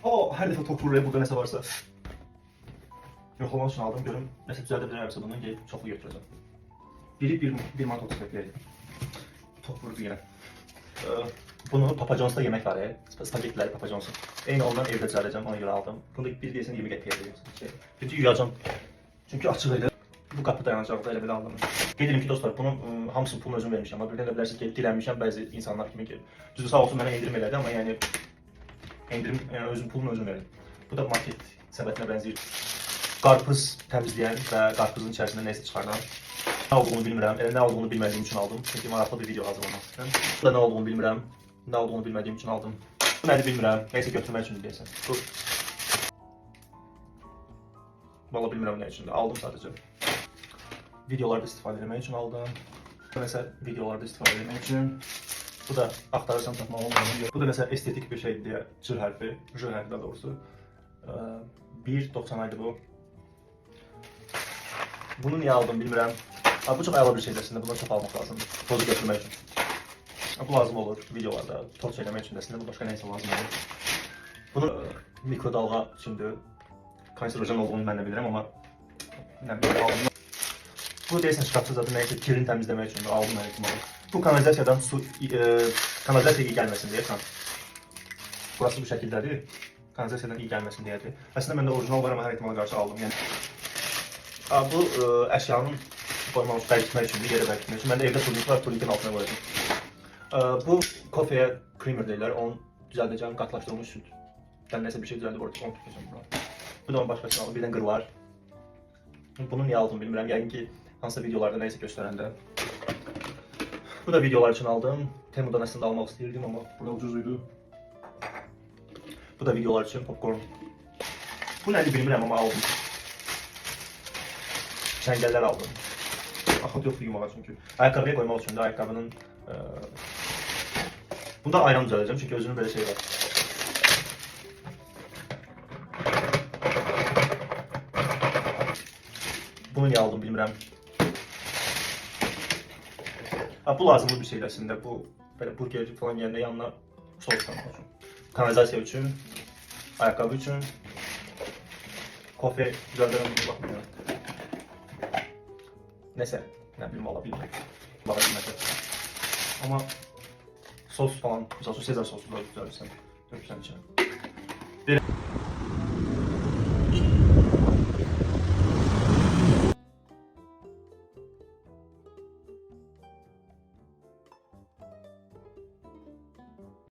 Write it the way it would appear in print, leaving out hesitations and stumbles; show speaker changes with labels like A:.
A: Her dəfə top vuruyor, burada nəsə varsa. Yoxlamaq üçün aldım, görüm nəsə düzəldə bilərəmsə bunu gəlib çoxlu götürəcəm. Biri 1 manat 30 qəpiyə. Top vurdu yenə. Bunu Papa John's'da yemək var ya, spagettiləri Papa John's'un. Eyni ondan evdə düzəldəcəm, ona görə aldım. Bunu bir deyəsən 20 qəpiyə deyəcəm. Çünki yuyacam. Çünki açıq idi. Bu qapı dayanacaqda elə belə aldım. Qeyd edim ki, dostlar, bunun hamısının pulunu özüm vermişəm. Amma birdən də bilərsiniz ki, dilənmişəm bəzi insanlar kimi ki, düzü sağ olsun mənə endirim elədi, amma yəni endirim, yəni özüm pulunu özüm verdim. Bu da market səbətinə bənzəyir. Qarpız təmizləyən və qarpızın içərisində nəsə çıxardan. Nə olduğunu bilmirəm, nə olduğunu bilmədiyim üçün aldım. Çünki maraqlı bir video hazırlamaq istəyirəm. Bu da nə olduğunu bilmirəm, nə olduğunu bilmədiyim üçün aldım. Bu nədir bilmirəm, nəysə götürmək üçün deyəsən. Bu. Valla bilmirəm nə üçün də, aldım sadəcə. Videolarda istifadə etmək üçün aldım. Bu da nəsə videolarda istifadə etmək üçün. Bu da axtarırsam tapmaq olmadan. Bu da nəsə estetik bir şeydir deyə J hərfi, J hərfi daha doğrusu. 1.90 idi bu. Bunu niyə aldım bilmirəm. Bu çox əla bir şeydir əslində, bundan çox almaq lazımdır. Tozu götürmək üçün. Bu lazım olur videolarda, toz eləmək üçün əslində, bu başqa nəysə lazım olur. Bunu mikrodalğa üçündür. Kanserojen olduğunu mən də bilirəm, amma nə bilirəm, aldım. Bu deyəsən şkafçı zaten nəysə kirini təmizləmək üçün aldım mən ehtimalı. Bu kanalizasiyadan su, kanalizasiyaya iyi gəlməsin deyə burası bu şəkildədir. Kanalizasiyadan iyi gəlməsin deyədir. Əslində məndə orijinal var, amma hər ehtimala qarşı aldım. Yəni, bu əşyanın formalı bərkitmək üçün, yerə bərkitmək üçün. Məndə evdə turnik var, turnikin altına qoyacağım. Bu kofeyə creamer deyirlər, onu düzəldəcəm, qatlaşdırılmış süt. Yəni nəsə bir şey düzəldib orada, onu tutacağım bura. Bu da onun başqasını aldım, birdən qırlar. Bunu niyə aldım bilmirəm, yəqin ki, hansısa videolarda nəysə göstərəndə. Bu da videolar üçün aldım. Temu'dan əslində almaq istəyirdim, amma burada ucuz idi. Bu da videolar üçün popcorn. Bu nədir bilmirəm, amma aldım. Çəngəllər aldım. Axıt yoxdur yumağa çünki. Ayaqqabıya qoymaq üçün də ayaqqabının... Bunda ayran düzələcəm çünki özünün belə şey var. Bunu niyə aldım bilmirəm. Bu lazımlı bir şeydir əslində. Bu belə burger falan yeyəndə yanına sos qoymaq üçün. Kanalizasiya üçün, ayaqqabı üçün, kofe düzəldirəm bunu baxmıyorum. Nəsə, nə bilim valla bilmirəm. Baxa bilməkdir. Amma sos falan, misal üçün Sezar sosu da düzəldirsən, dökürsən içine.